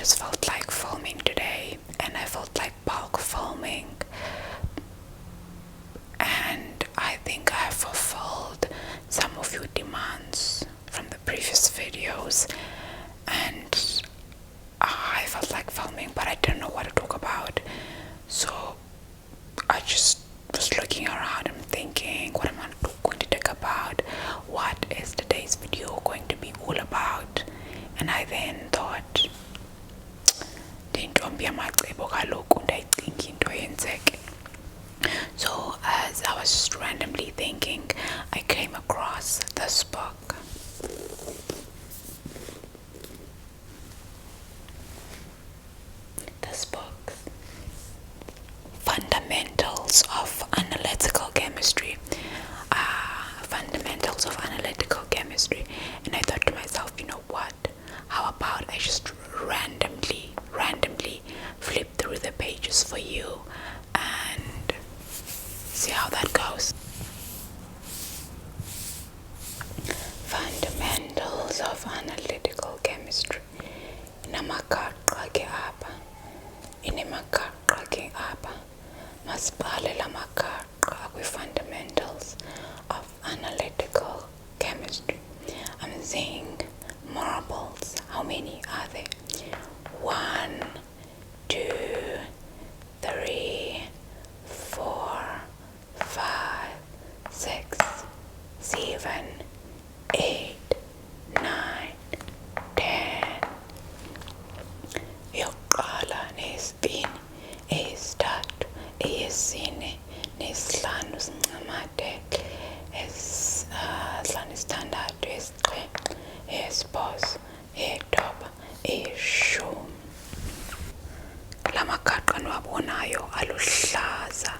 just felt like filming today, and I felt like bulk filming, and I think I have fulfilled some of your demands from the previous videos, and I felt like filming, but I didn't know what to talk about. So I just was looking around and thinking, what am I going to talk about? What is today's video going to be all about? And I then thought, so as I was just randomly thinking, I came across this book. Fundamentals of Analytical Chemistry. Fundamentals of Analytical Chemistry. And I thought to myself, you know what? How about I just randomly flip through the pages for you and see how that goes. Fundamentals of Analytical Chemistry. Namakaqa ke apha. Inemakaqa ke apha. Masibhale la makaqa kwi-fundamentals of analytical chemistry. I'm seeing marbles. How many are there? 1, 2, 3, 4, 5, 6, 7, 8, 9, 10. Yokuqala nesibini, eyesithathu, eyesine, nesihlanu sincamatele, esihlanu isithandathu, esixhenxe, eyesibhozo, eyethoba, eyeshumi. La magaqa niwabonayo aluhlaza,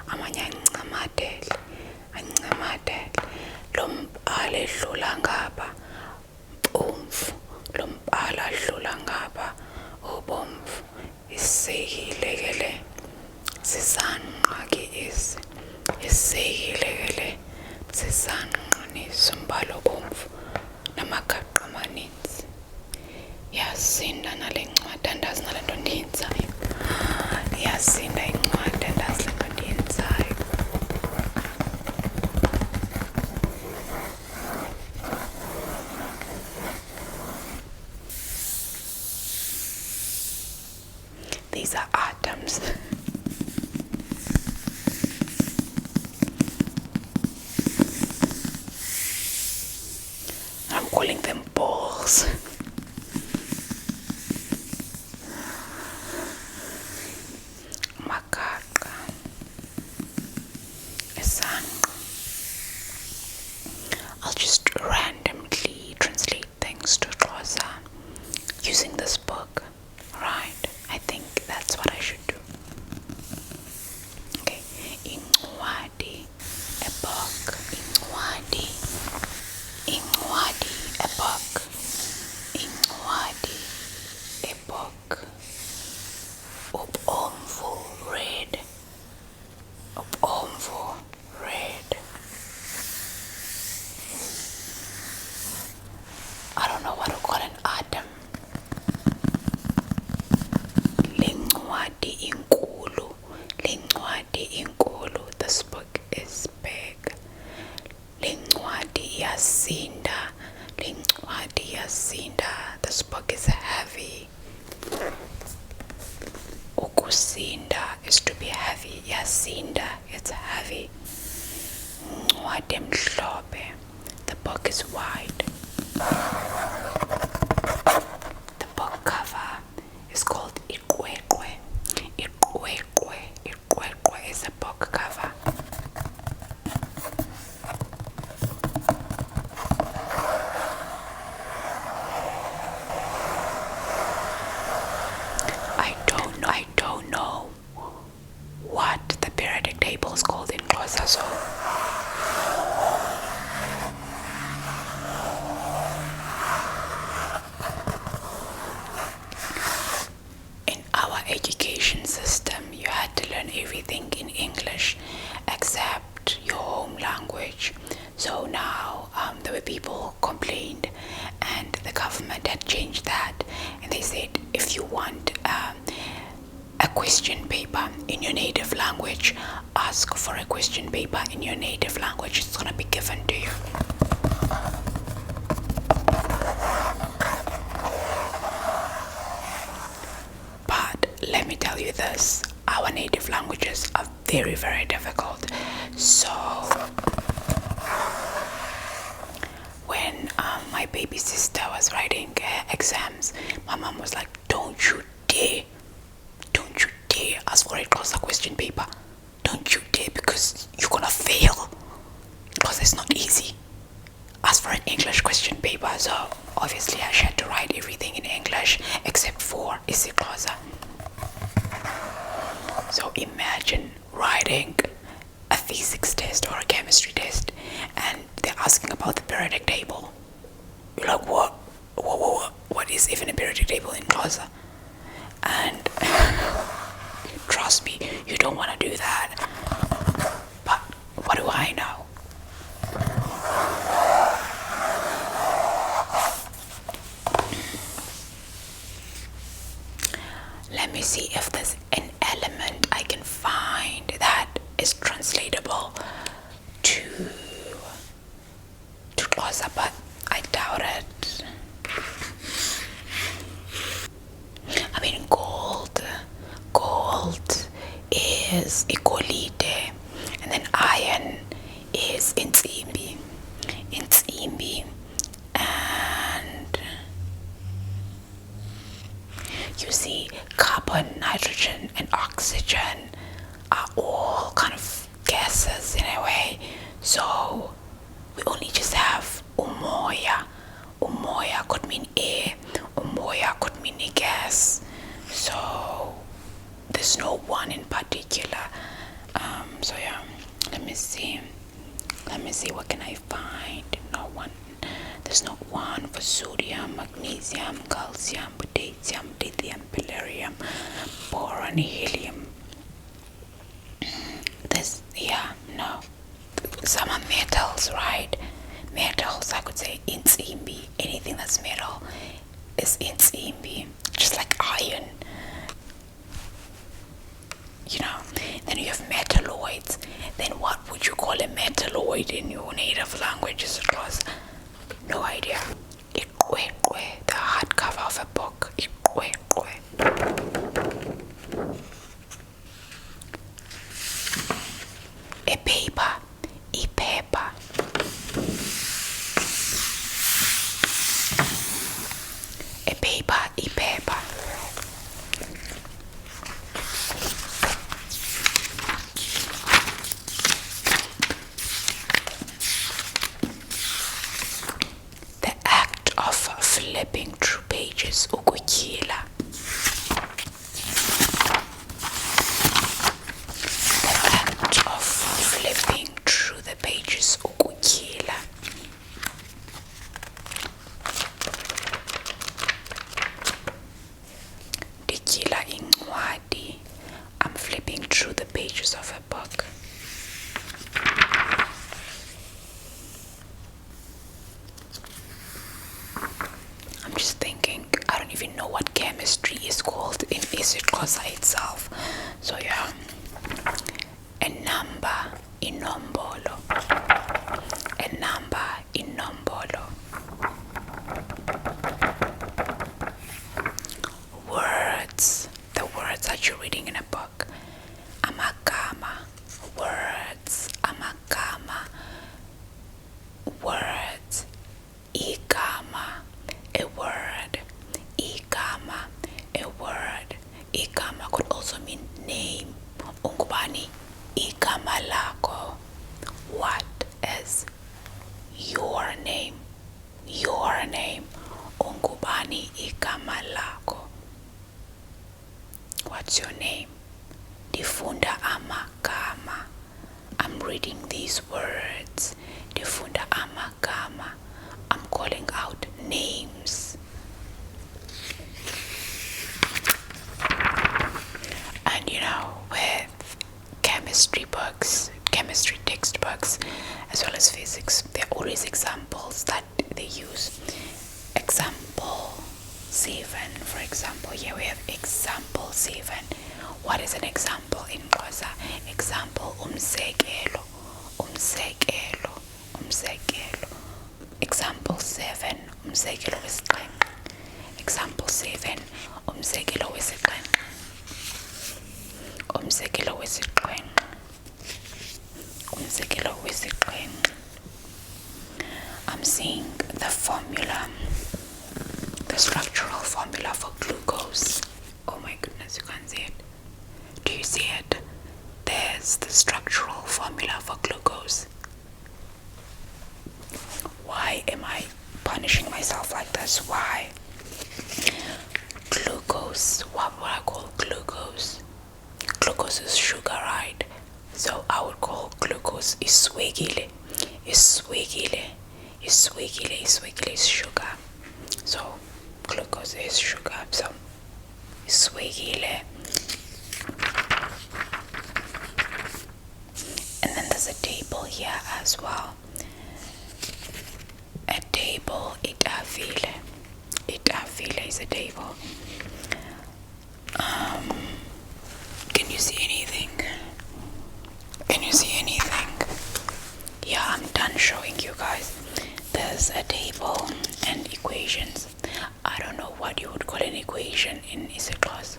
amanye ancamatele. Lo mbala edlula ngapha bomvu, lo mbala adlula ngapha ubomvu. Isekile ke le, sisanqa ke esi, isekile ke le, sisanqa nesombala obomvu namagaqa amaninzi. Yasinda nale ncwadi, andazi nale nto ndiyenzayo. Yasinda incwadi, andazi le nto ndiyenzayo. These are atoms. I'm calling them balls. Makaqa, isanqa. I'll just randomly translate things to Xhosa using this book, right? I think that's what I should do. want a question paper in your native language, ask for a question paper in your native language. It's gonna be given to you. But let me tell you this, our native languages are very, very difficult. So when my baby sister was writing exams, my mom was like, don't you dare ask for a closer question paper. Don't you dare, because you're gonna fail, because it's not easy. Ask for an English question paper. So obviously I had to write everything in English except for isiXhosa. So imagine writing a physics test or a chemistry test and they're asking about the periodic table. You're like, what is even a periodic table in Xhosa? And trust me, you don't want to do that. But what do I know? Let me see if there's an element I can find that is translatable to Xhosa, but I doubt it. I mean, gold is igolide, and then iron is intsimbi, and you see, carbon, nitrogen, and oxygen are all kind of gases in a way. So we only just have umoya. Umoya could mean air. Umoya could mean a gas. So there's no one in particular. So yeah, let me see what can I find. No one. There's not one for sodium, magnesium, calcium, potassium, lithium, palladium, boron, helium. No. Some are metals, right? Metals, I could say intsimbi. Anything that's metal is intsimbi. Just like iron. Then you have metalloids. Then what would you call a metalloid in your native language? No idea. The hardcover of a book. A paper. Iphepha. A paper. Iphepha. The act of flipping through pages, ukutyhila. The act of flipping through the pages, ukutyhila. Ndityhila incwadi. I'm flipping through the pages of a book. I'm just thinking, I don't even know what chemistry is called in isiXhosa itself. So yeah, a number, inombolo. A number, inombolo. Words, the words that you're reading in a book. Amagama, words, amagama. Words, igama, a word. Igama, a word. Igama could also mean name. Ungubani, igama lako. What is your name? Your name. Ungubani, igama lako. What's your name? Difunda amagama. I'm reading these words. Difunda amagama. I'm calling out names. And with chemistry books, chemistry textbooks, as well as physics, there are always examples that they use. Example 7, for example, here we have example 7. What is an example in Xhosa? Example, umsekelo, umsekelo, umsekelo. Example 7, umsekelo wesixhenxe. Example 7, umsekelo wesixhenxe. Umsekelo wesixhenxe. Umsekelo wesixhenxe. I'm seeing the formula, the structural formula for glucose. Oh my goodness, you can't see it. Do you see it? There's the structural formula for glucose. Why am I punishing myself like this? Why? Glucose, what would I call glucose? Glucose is sugar, right? So I would call glucose isiXhosa. IsiXhosa. IsiXhosa is sugar. So glucose is sugar. So isiXhosa. And then there's a table here as well. A table, itafile. Itafile is a table. Can you see anything? Can you see anything? Yeah, I'm done showing you guys. There's a table and equations. I don't know what you would call an equation in isiXhosa.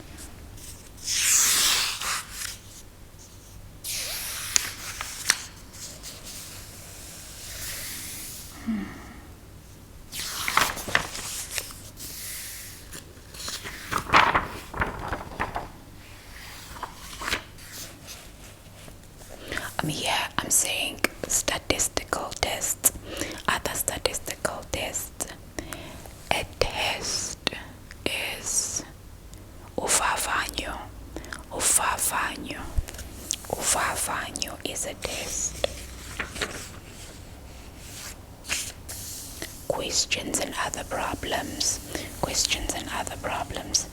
Here I'm saying statistical tests, other statistical tests. A test is uvavanyo. Uvavanyo. Uvavanyo is a test. Questions and other problems. Questions and other problems.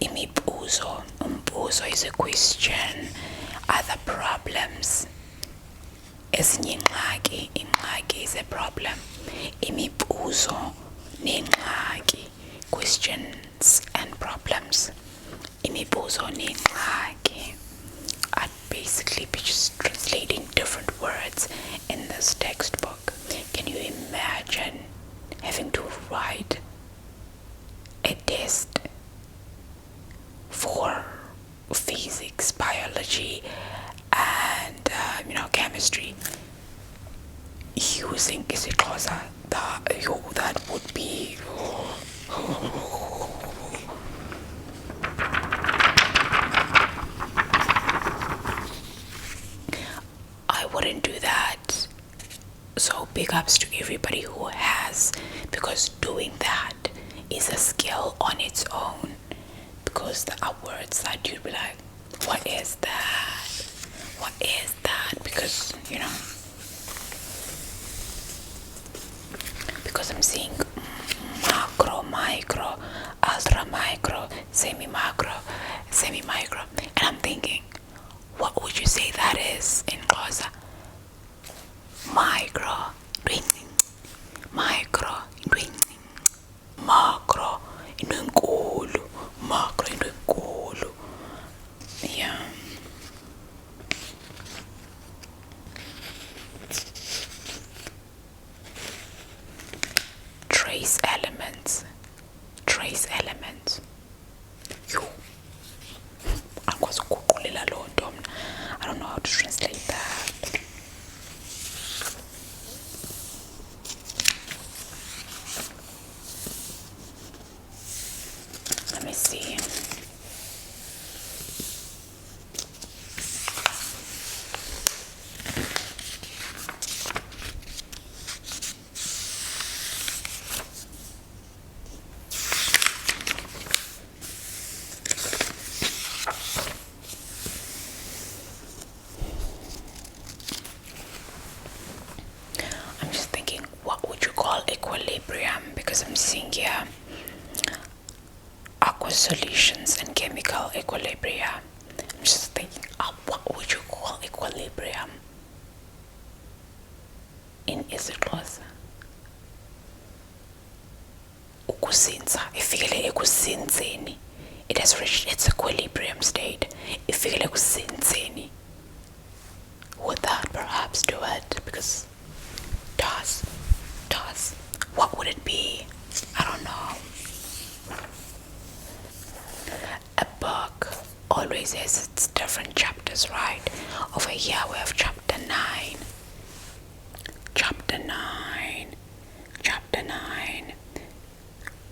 Imibuzo. Umbuzo is a question. Other problems. Ezinye ingxaki. Ingxaki is a problem. Imibuzo nengxaki. Questions and problems. Imibuzo nengxaki. I'd basically be just translating different words in this textbook. Can you imagine having to write a test for physics, biology, and chemistry using isiXhosa? That would be I wouldn't do that. So big ups to everybody who has, because doing that is a skill on its own. Because there are words that you'd be like, what is that? What is that? Because, because I'm seeing macro, micro, ultra micro, semi-macro, semi-micro. And I'm thinking, what would you say that is in Xhosa? Micro, micro, macro, macro, yeah. Trace elements. I don't know how to translate that. Let me see. I'm just thinking, what would you call equilibrium? Because I'm seeing here aqueous solutions and chemical equilibria. I'm just thinking, what would you call equilibrium in isiXhosa? ukuzinza, ifikele ekuzinzeni. It has reached its equilibrium state. Ifikele ekuzinzeni. Would that perhaps do it? Because does. What would it be? I don't know. A book always has its different chapters, right? Over here we have chapter 9. Chapter 9.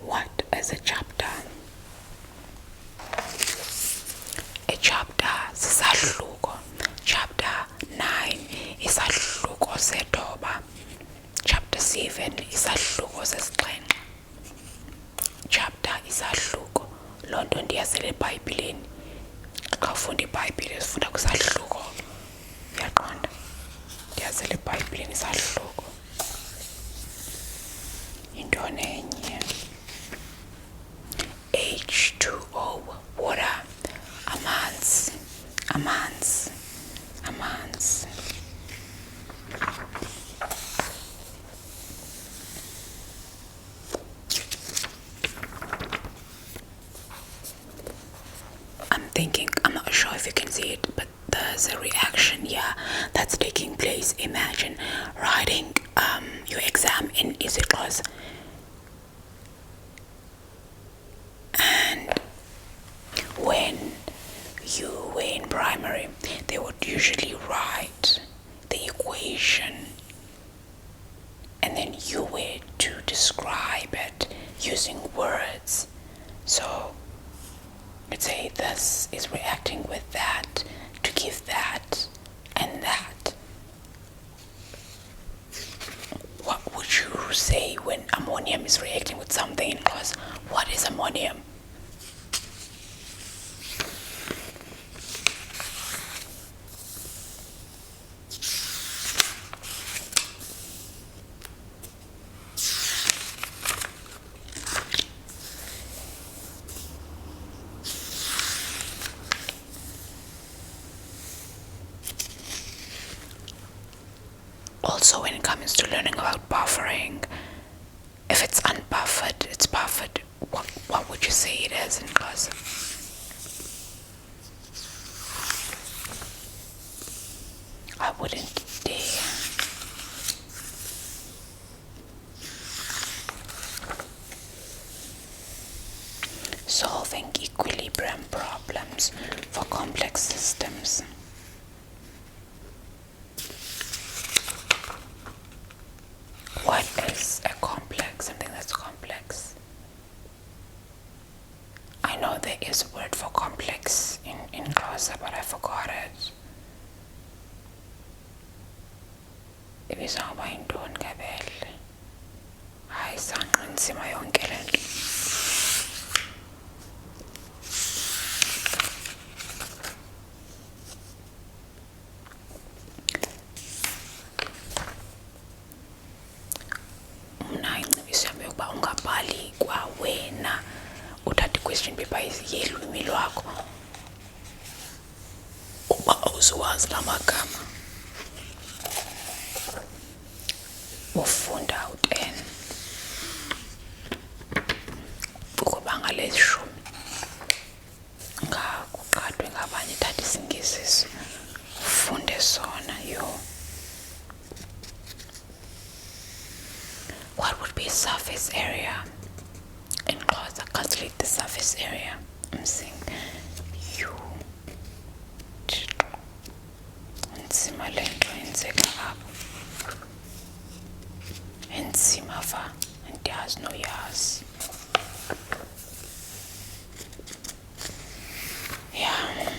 What is a chapter? A chapter sisahluko. Chapter 9 isahluko sethoba. Chapter 7 isahluko sesixhenxe. Chapter isahluko. Loo nto ndiyazele eBhayibhileni. Xa ufunda iBhayibhile sifunda kwisahluko. Uyaqonda? Ndiyazele eBhayibhileni isahluko. Yintoni enye? H2O, water. Amanzi. I'm not sure if you can see it, but there's a reaction here that's taking place. Imagine writing your exam in isiXhosa, and when you were in primary, they would usually write the equation and then you were to describe it using words. So let's say this is reacting with that to give that and that. What would you say when ammonium is reacting with something in class? What is ammonium? Also, when it comes to learning about buffering, if it's unbuffered, it's buffered. What would you say it is in class? I wouldn't dare. Solving equilibrium problems for complex systems. What is a complex? Something that's complex. I know there is a word for complex in Xhosa, but I forgot it. Ibizawuba yintoni Kabele? Hayi sanqinzima yonke le nto. Yokuba ungabhali kwawena uthathe question paper yelwimi lwakho uba awuziwazi la magama ufunda u-10 ukuba ngaleshumi ngakuqathwe ngabanye thatha isingesiso ufunde sona yo. What would be surface area? In Xhosa, calculate the surface area. I'm saying you. Enzima le nto yenzeka apho. Enzima va, andiyazi noyazi. Yeah.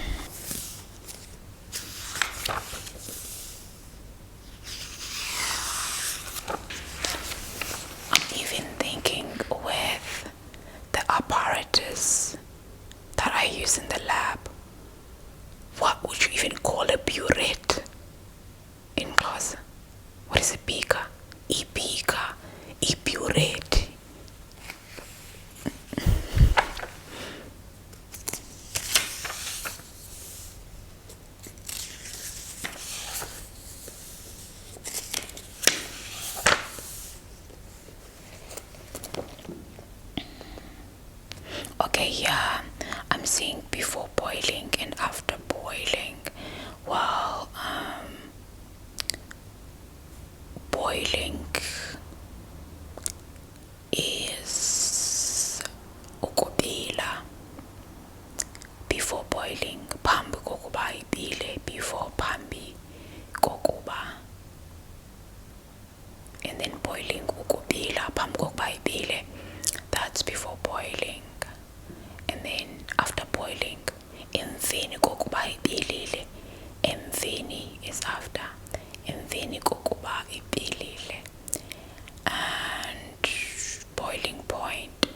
With the apparatus that I use in the lab, what would you even call a burette in Xhosa? What is a beaker? Beaker, burette. I'm seeing before boiling and after boiling. Well, boiling is ukubila. Before boiling, phambi kokuba ibile, before phambi kokuba. And then boiling ukubila, phambi kokuba ibile. That's before boiling. And then after boiling, emveni kokuba ibilile. Emveni is after. Emveni kokuba ibilile. And boiling point.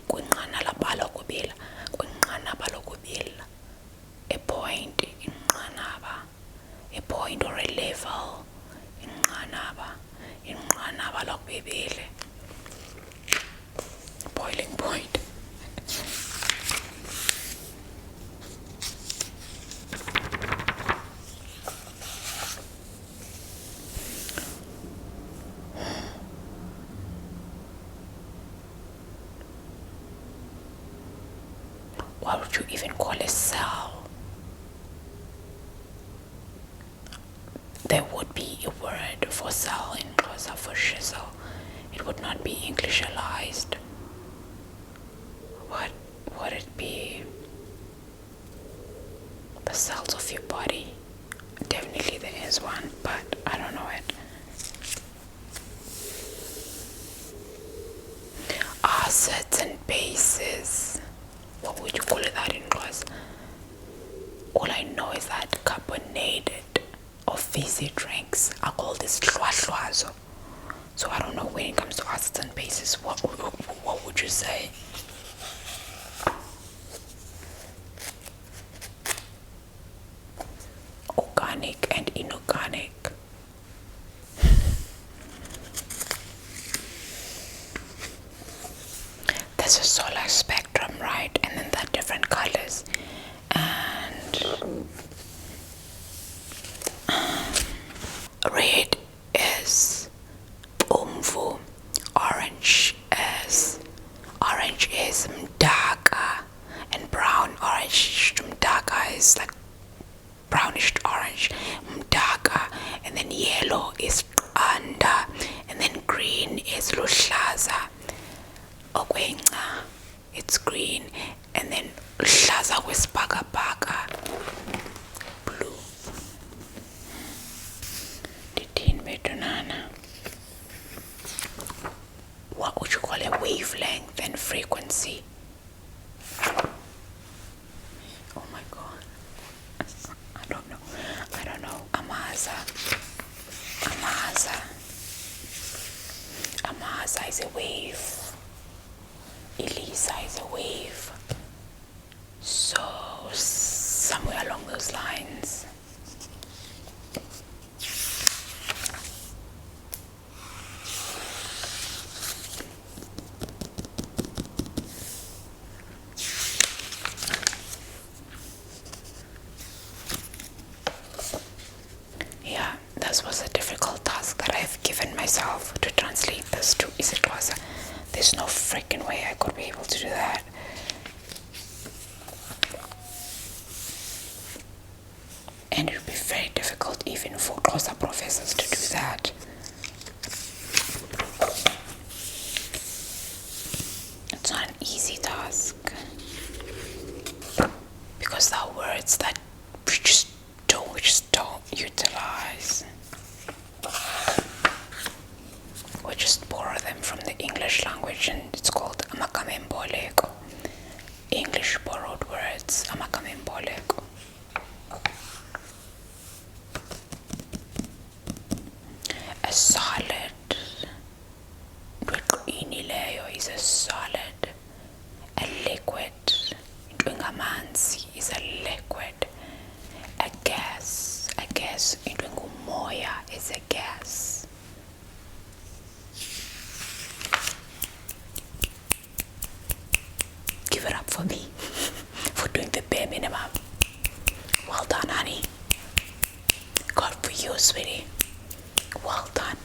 Kwinqanaba lokubila. Kwinqanaba lokubila. A point, inqanaba. A point or a level. Inqanaba. Inqanaba lokubile. Boiling point. What would you even call a cell? There would be a word for cell in Xhosa for shizzle. It would not be Englishalized. What would it be? The cells of your body. Definitely there is one, but I don't know it. Acids and bases. What would you call it that in Xhosa? All I know is that carbonated or fizzy drinks are called isiXhosa. So I don't know when it comes to acids and bases. What would you say? Organic and inorganic. There's a solar spectrum, right? And then there are different colors. And red is umvu, orange is mdaka, and brown orange mdaka is like brownish orange mdaka, and then yellow is qanda, and then green is luhlaza okwenca, it's green, and then luhlaza kwesibhakabhaka, blue. Dithini betunana? What would you call a wavelength and frequency? Oh my god. I don't know. Amaza is a wave. Elisa is a wave. So somewhere along those lines. Yeah, this was a difficult task that I've given myself to translate this to isiXhosa. There's no freaking way I could be able to do that. And it would be very difficult even for Xhosa professors to do that. It's not an easy task. Because there are words that we just don't utilize. We just borrow them from the English language, and it's called amagamemboleko. English borrowed words, amagamemboleko. A solid, is a solid. A liquid, is a liquid. A gas, is a gas. Give it up for me for doing the bare minimum. Well done, honey. God for you, sweetie. Well done.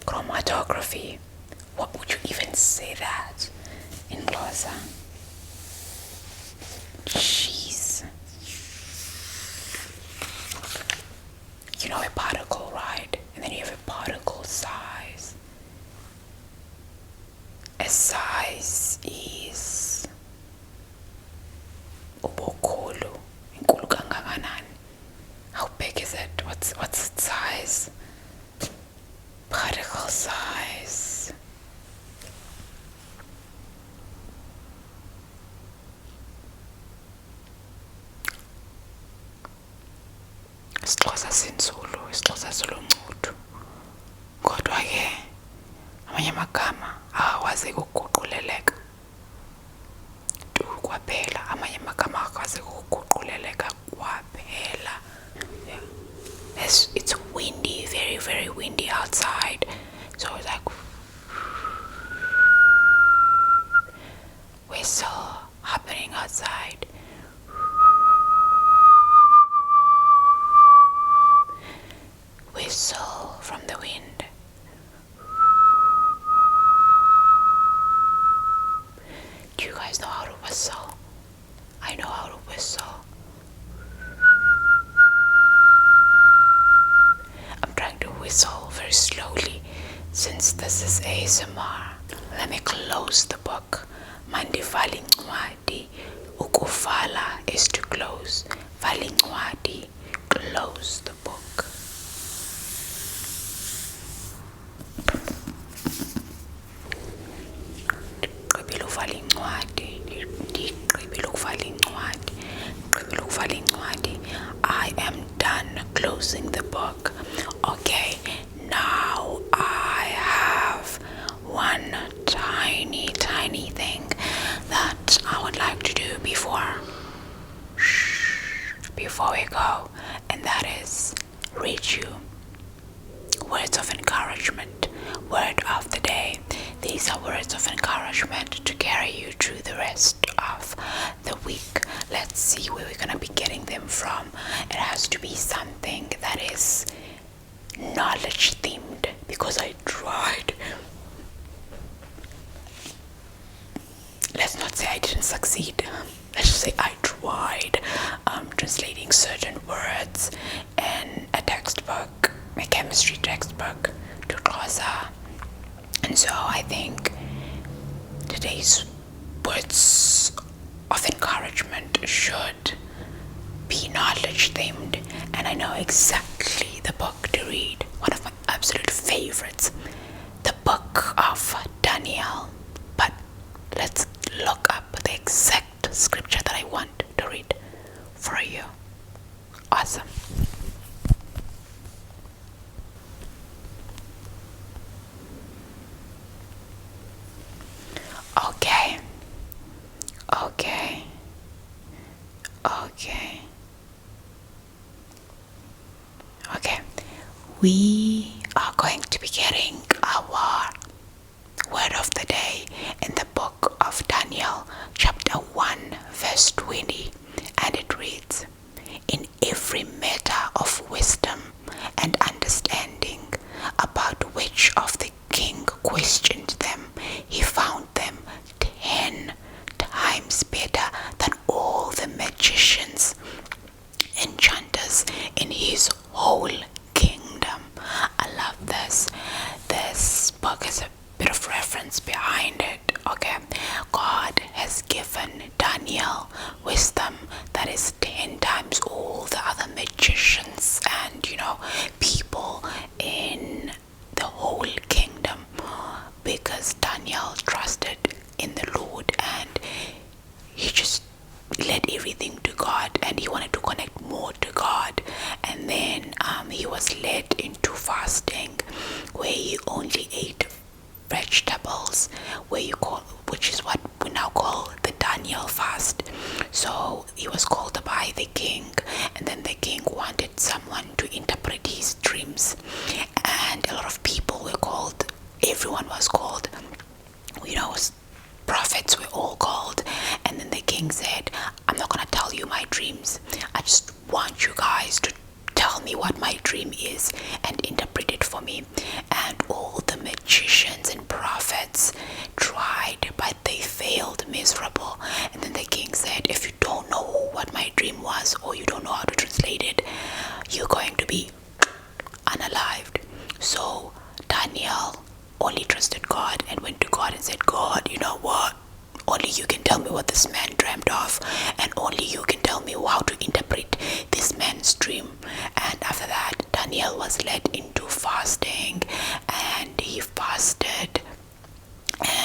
Chroma cinematography. What would you even say that in Xhosa? Jeez. You know a particle, right? And then you have a particle size. A size is ubukhulu, inkulu kangakanani. How big is it? What's its size? Particle size. IsiXhosa sinzulu, IsiXhosa siluncudu. Kodwa ke amanye amagama awazi ukuguquleleka. Tu kwaphela, amanye amagama awazi ukuguquleleka kwaphela. Yeah. It's windy, very, very windy outside. So it's like whistle happening outside. Whistle from the wind. Do you guys know how to whistle? I know how to whistle. I'm trying to whistle very slowly since this is ASMR. Let me close the book. Mandivala incwadi. Ukuvala is to close. Vala incwadi. Close the book. I am done closing the book. Okay, now I have one tiny thing that I would like to do before we go, and that is read you words of encouragement, word of the day. These are words of encouragement to carry you through the rest of the week. Let's see where we're gonna be getting them from. It has to be something that is knowledge themed, because I tried. Let's not say I didn't succeed. Let's just say I tried translating certain words in a textbook, a chemistry textbook, to Xhosa. And so I think today's words of encouragement should be knowledge themed, and I know exactly the book to read. One of my absolute favorites, the book of Daniel. But let's look up the exact scripture that I want to read for you. Awesome. Okay. We are going to be getting our word of the day in the book of Daniel, chapter 1, verse 20, and it reads, "In every matter of wisdom and understanding, about which of the king questioned them, he found them 10 times better than all the magicians, enchanters in his whole kingdom." I love this. This book has a bit of reference behind it. Okay, God has given Daniel wisdom that is 10 times all the other magicians and people in the whole kingdom, because Daniel trusted in the Lord and he just led everything to God, and he wanted to connect more to God. And then he was led into fasting, where he only ate vegetables, which is what we now call the Daniel fast. So he was called by the king, and then the king wanted someone to interpret his dreams, and a lot of people were called. Everyone was called. Prophets were all called, and then the king said, "I'm not gonna tell you my dreams. I just want you guys to tell tell me what my dream is and interpret it for me. And all the magicians and prophets tried, but they failed miserable. And then the king said, if you don't know what my dream was, or you don't know how to translate it, you're going to be unalived. So Daniel only trusted God and went to God and said, God, you know what? Only you can tell me what this man dreamt of, and only you can tell me how to interpret this man's dream. And after that, Daniel was led into fasting, and he fasted,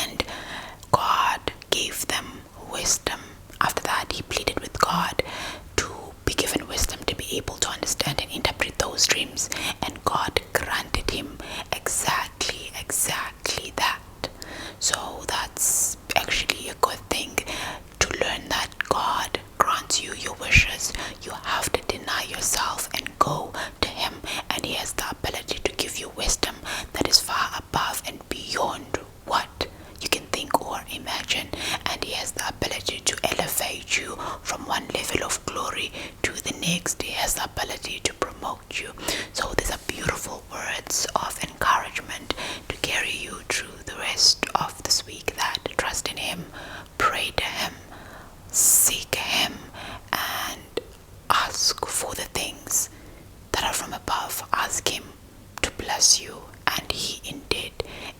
and God gave them wisdom. After that, he pleaded with God to be given wisdom to be able to understand and interpret those dreams, and God granted him exactly that. So that's actually a good thing to learn, that God grants you your wishes. You have to deny yourself and go to him, and he has the ability to give you wisdom that is far above and beyond what you can think or imagine, and he has the ability to elevate you from one level of glory to the next. He has the ability to promote you. So these are beautiful words of encouragement to carry you through the rest of this week, that trust in him, pray to him, seek him, and ask for the things that are from above. Ask him to bless you, and he indeed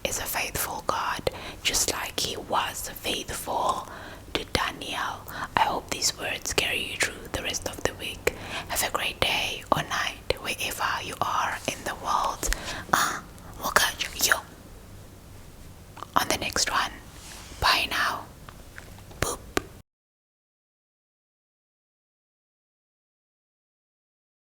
is a faithful God, just like he was faithful to Daniel. I hope these words carry you through the rest of the week. Have a great day or night wherever you are in the world.